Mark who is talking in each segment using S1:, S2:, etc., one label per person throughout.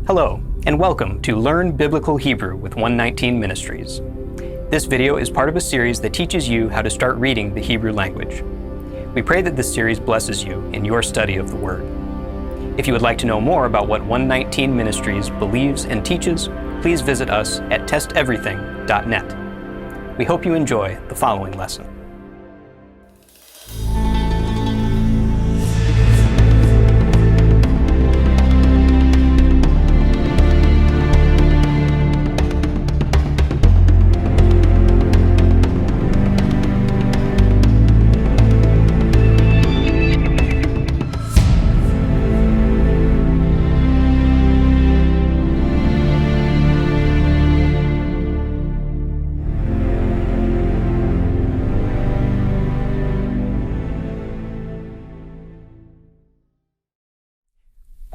S1: Hello, and welcome to Learn Biblical Hebrew with 119 Ministries. This video is part of a series that teaches you how to start reading the Hebrew language. We pray that this series blesses you in your study of the Word. If you would like to know more about what 119 Ministries believes and teaches, please visit us at testeverything.net. We hope you enjoy the following lesson.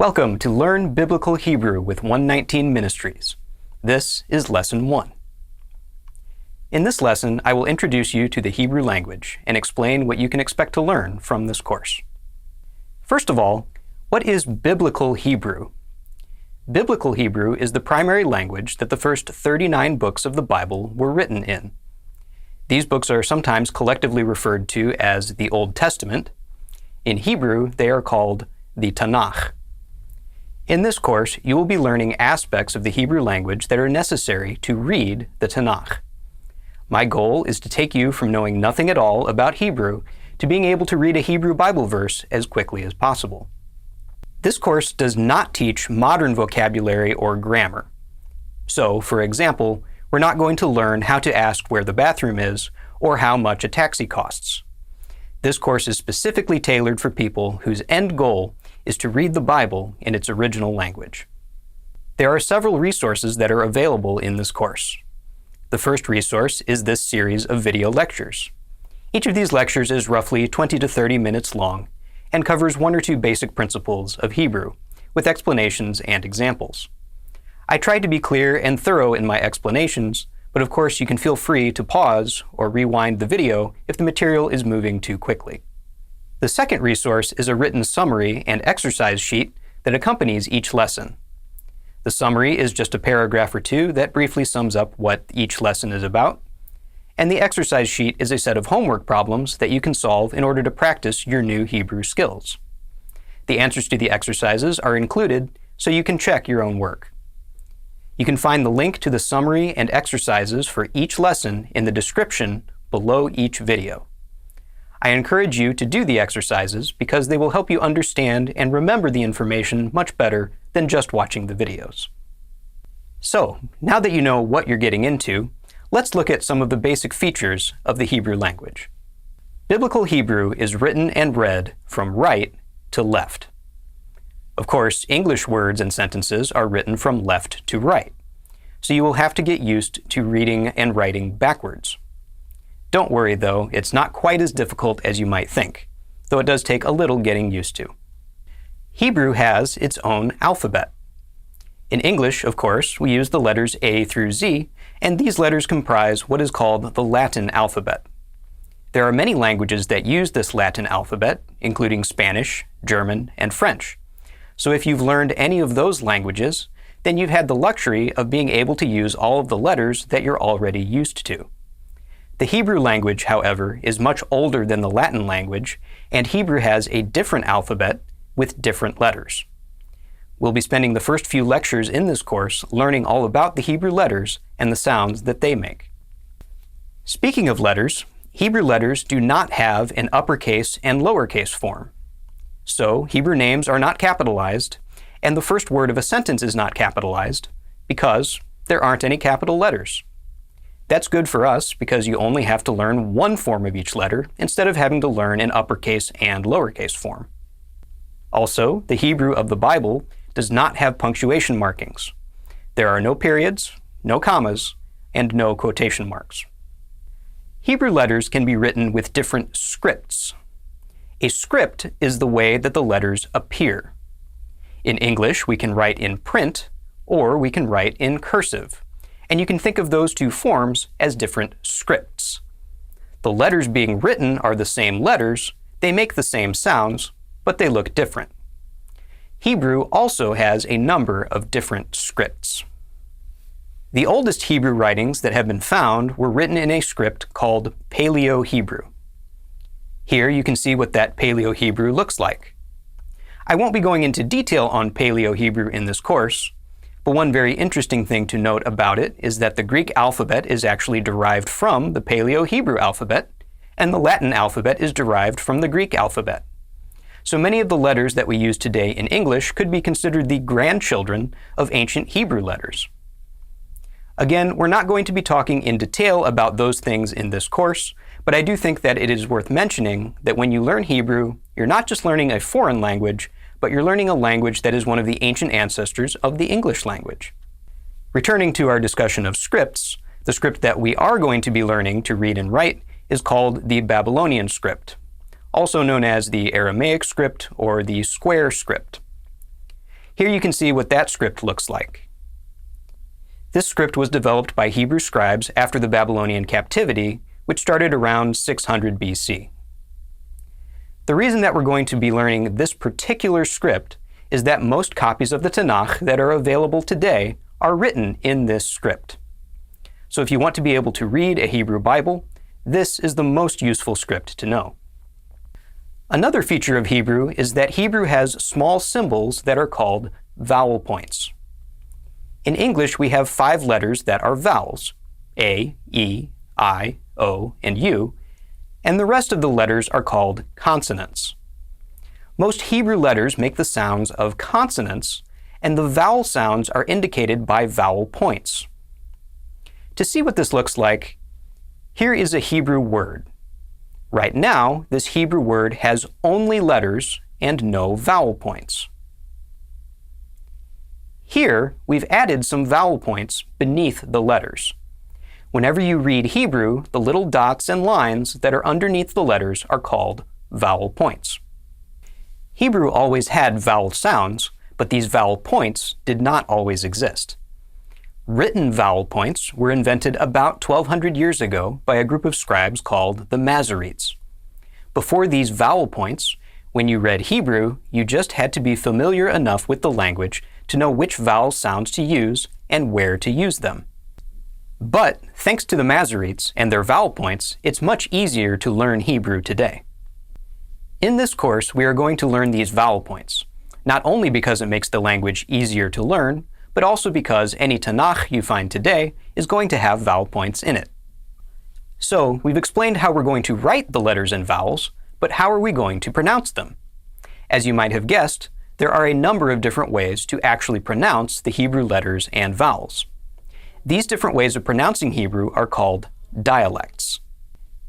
S1: Welcome to Learn Biblical Hebrew with 119 Ministries. This is Lesson 1. In this lesson, I will introduce you to the Hebrew language and explain what you can expect to learn from this course. First of all, what is Biblical Hebrew? Biblical Hebrew is the primary language that the first 39 books of the Bible were written in. These books are sometimes collectively referred to as the Old Testament. In Hebrew, they are called the Tanakh. In this course, you will be learning aspects of the Hebrew language that are necessary to read the Tanakh. My goal is to take you from knowing nothing at all about Hebrew to being able to read a Hebrew Bible verse as quickly as possible. This course does not teach modern vocabulary or grammar. So, for example, we're not going to learn how to ask where the bathroom is or how much a taxi costs. This course is specifically tailored for people whose end goal is to read the Bible in its original language. There are several resources that are available in this course. The first resource is this series of video lectures. Each of these lectures is roughly 20 to 30 minutes long and covers one or two basic principles of Hebrew, with explanations and examples. I tried to be clear and thorough in my explanations, but of course you can feel free to pause or rewind the video if the material is moving too quickly. The second resource is a written summary and exercise sheet that accompanies each lesson. The summary is just a paragraph or two that briefly sums up what each lesson is about, and the exercise sheet is a set of homework problems that you can solve in order to practice your new Hebrew skills. The answers to the exercises are included so you can check your own work. You can find the link to the summary and exercises for each lesson in the description below each video. I encourage you to do the exercises because they will help you understand and remember the information much better than just watching the videos. So, now that you know what you're getting into, let's look at some of the basic features of the Hebrew language. Biblical Hebrew is written and read from right to left. Of course, English words and sentences are written from left to right, so you will have to get used to reading and writing backwards. Don't worry though, it's not quite as difficult as you might think, though it does take a little getting used to. Hebrew has its own alphabet. In English, of course, we use the letters A through Z, and these letters comprise what is called the Latin alphabet. There are many languages that use this Latin alphabet, including Spanish, German, and French. So if you've learned any of those languages, then you've had the luxury of being able to use all of the letters that you're already used to. The Hebrew language, however, is much older than the Latin language, and Hebrew has a different alphabet with different letters. We'll be spending the first few lectures in this course learning all about the Hebrew letters and the sounds that they make. Speaking of letters, Hebrew letters do not have an uppercase and lowercase form. So, Hebrew names are not capitalized, and the first word of a sentence is not capitalized because there aren't any capital letters. That's good for us because you only have to learn one form of each letter instead of having to learn an uppercase and lowercase form. Also, the Hebrew of the Bible does not have punctuation markings. There are no periods, no commas, and no quotation marks. Hebrew letters can be written with different scripts. A script is the way that the letters appear. In English, we can write in print, or we can write in cursive. And you can think of those two forms as different scripts. The letters being written are the same letters, they make the same sounds, but they look different. Hebrew also has a number of different scripts. The oldest Hebrew writings that have been found were written in a script called Paleo-Hebrew. Here you can see what that Paleo-Hebrew looks like. I won't be going into detail on Paleo-Hebrew in this course, but one very interesting thing to note about it is that the Greek alphabet is actually derived from the Paleo-Hebrew alphabet, and the Latin alphabet is derived from the Greek alphabet. So many of the letters that we use today in English could be considered the grandchildren of ancient Hebrew letters. Again, we're not going to be talking in detail about those things in this course, but I do think that it is worth mentioning that when you learn Hebrew, you're not just learning a foreign language, but you're learning a language that is one of the ancient ancestors of the English language. Returning to our discussion of scripts, the script that we are going to be learning to read and write is called the Babylonian script, also known as the Aramaic script or the square script. Here you can see what that script looks like. This script was developed by Hebrew scribes after the Babylonian captivity, which started around 600 BC. The reason that we're going to be learning this particular script is that most copies of the Tanakh that are available today are written in this script. So if you want to be able to read a Hebrew Bible, this is the most useful script to know. Another feature of Hebrew is that Hebrew has small symbols that are called vowel points. In English, we have 5 letters that are vowels: A, E, I, O, and U, and the rest of the letters are called consonants. Most Hebrew letters make the sounds of consonants, and the vowel sounds are indicated by vowel points. To see what this looks like, here is a Hebrew word. Right now, this Hebrew word has only letters and no vowel points. Here, we've added some vowel points beneath the letters. Whenever you read Hebrew, the little dots and lines that are underneath the letters are called vowel points. Hebrew always had vowel sounds, but these vowel points did not always exist. Written vowel points were invented about 1200 years ago by a group of scribes called the Masoretes. Before these vowel points, when you read Hebrew, you just had to be familiar enough with the language to know which vowel sounds to use and where to use them. But thanks to the Masoretes and their vowel points, it's much easier to learn Hebrew today. In this course, we are going to learn these vowel points, not only because it makes the language easier to learn, but also because any Tanakh you find today is going to have vowel points in it. So, we've explained how we're going to write the letters and vowels, but how are we going to pronounce them? As you might have guessed, there are a number of different ways to actually pronounce the Hebrew letters and vowels. These different ways of pronouncing Hebrew are called dialects.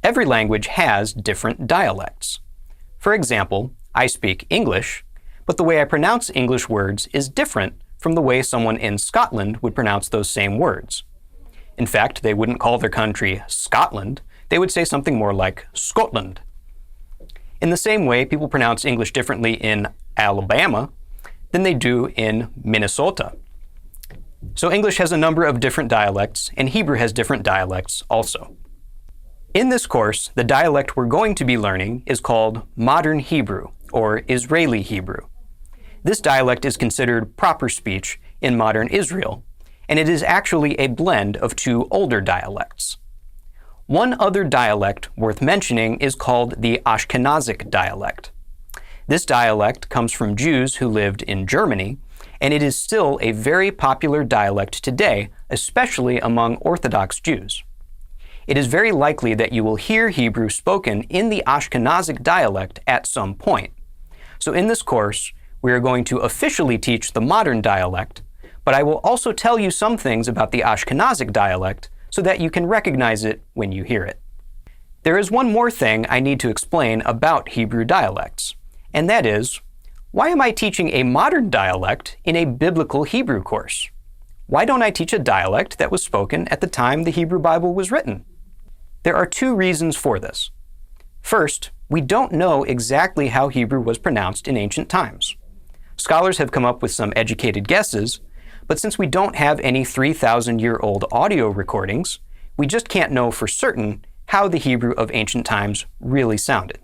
S1: Every language has different dialects. For example, I speak English, but the way I pronounce English words is different from the way someone in Scotland would pronounce those same words. In fact, they wouldn't call their country Scotland, they would say something more like Scotland. In the same way, people pronounce English differently in Alabama than they do in Minnesota. So English has a number of different dialects, and Hebrew has different dialects also. In this course, the dialect we're going to be learning is called Modern Hebrew, or Israeli Hebrew. This dialect is considered proper speech in modern Israel, and it is actually a blend of 2 older dialects. One other dialect worth mentioning is called the Ashkenazic dialect. This dialect comes from Jews who lived in Germany, and it is still a very popular dialect today, especially among Orthodox Jews. It is very likely that you will hear Hebrew spoken in the Ashkenazic dialect at some point. So in this course, we are going to officially teach the modern dialect, but I will also tell you some things about the Ashkenazic dialect so that you can recognize it when you hear it. There is one more thing I need to explain about Hebrew dialects, and that is, why am I teaching a modern dialect in a biblical Hebrew course? Why don't I teach a dialect that was spoken at the time the Hebrew Bible was written? There are 2 reasons for this. First, we don't know exactly how Hebrew was pronounced in ancient times. Scholars have come up with some educated guesses, but since we don't have any 3,000-year-old audio recordings, we just can't know for certain how the Hebrew of ancient times really sounded.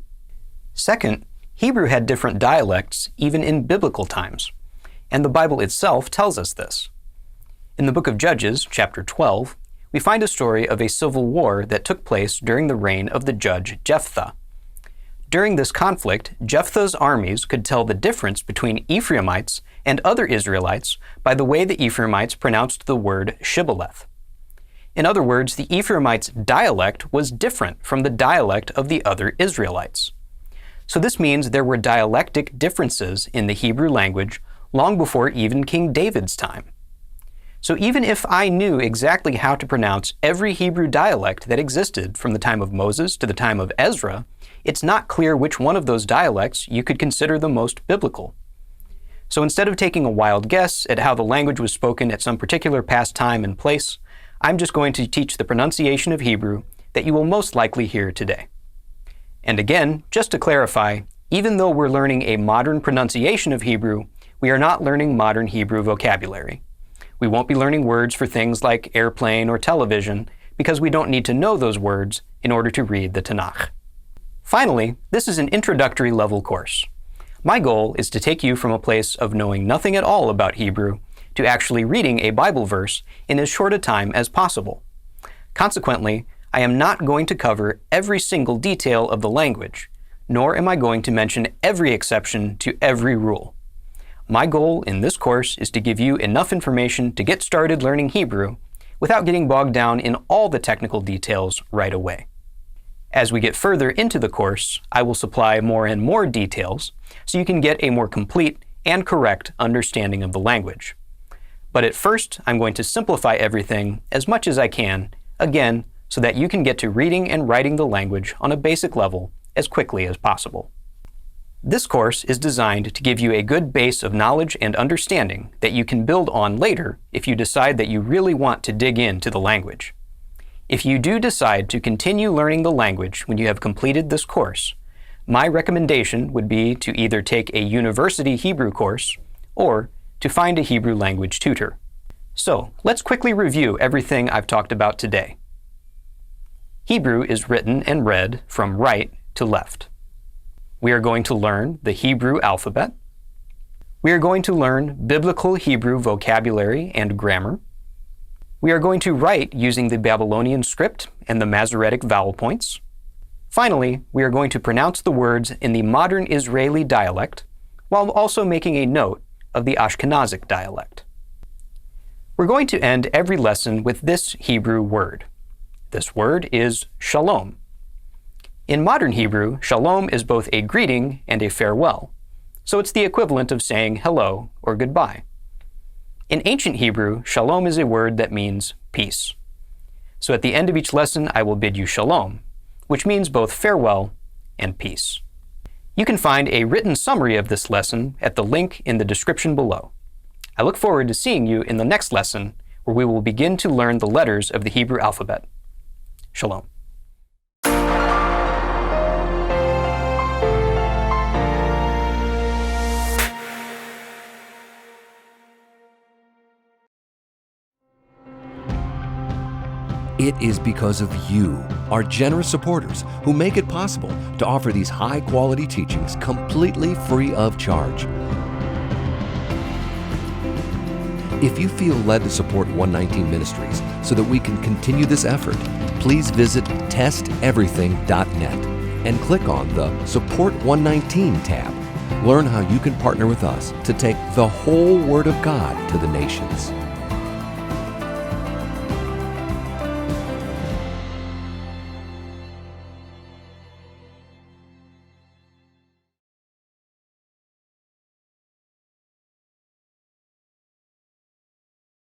S1: Second, Hebrew had different dialects even in biblical times, and the Bible itself tells us this. In the book of Judges, chapter 12, we find a story of a civil war that took place during the reign of the judge Jephthah. During this conflict, Jephthah's armies could tell the difference between Ephraimites and other Israelites by the way the Ephraimites pronounced the word shibboleth. In other words, the Ephraimites' dialect was different from the dialect of the other Israelites. So this means there were dialectic differences in the Hebrew language long before even King David's time. So even if I knew exactly how to pronounce every Hebrew dialect that existed from the time of Moses to the time of Ezra, it's not clear which one of those dialects you could consider the most biblical. So instead of taking a wild guess at how the language was spoken at some particular past time and place, I'm just going to teach the pronunciation of Hebrew that you will most likely hear today. And again, just to clarify, even though we're learning a modern pronunciation of Hebrew, we are not learning modern Hebrew vocabulary. We won't be learning words for things like airplane or television because we don't need to know those words in order to read the Tanakh. Finally, this is an introductory level course. My goal is to take you from a place of knowing nothing at all about Hebrew to actually reading a Bible verse in as short a time as possible. Consequently, I am not going to cover every single detail of the language, nor am I going to mention every exception to every rule. My goal in this course is to give you enough information to get started learning Hebrew without getting bogged down in all the technical details right away. As we get further into the course, I will supply more and more details so you can get a more complete and correct understanding of the language. But at first, I'm going to simplify everything as much as I can, again, so that you can get to reading and writing the language on a basic level as quickly as possible. This course is designed to give you a good base of knowledge and understanding that you can build on later if you decide that you really want to dig into the language. If you do decide to continue learning the language when you have completed this course, my recommendation would be to either take a university Hebrew course or to find a Hebrew language tutor. So, let's quickly review everything I've talked about today. Hebrew is written and read from right to left. We are going to learn the Hebrew alphabet. We are going to learn biblical Hebrew vocabulary and grammar. We are going to write using the Babylonian script and the Masoretic vowel points. Finally, we are going to pronounce the words in the modern Israeli dialect, while also making a note of the Ashkenazic dialect. We're going to end every lesson with this Hebrew word. This word is Shalom. In modern Hebrew, Shalom is both a greeting and a farewell, so it's the equivalent of saying hello or goodbye. In ancient Hebrew, Shalom is a word that means peace. So at the end of each lesson, I will bid you Shalom, which means both farewell and peace. You can find a written summary of this lesson at the link in the description below. I look forward to seeing you in the next lesson, where we will begin to learn the letters of the Hebrew alphabet. Shalom.
S2: It is because of you, our generous supporters, who make it possible to offer these high-quality teachings completely free of charge. If you feel led to support 119 Ministries so that we can continue this effort, please visit testeverything.net and click on the Support 119 tab. Learn how you can partner with us to take the whole Word of God to the nations.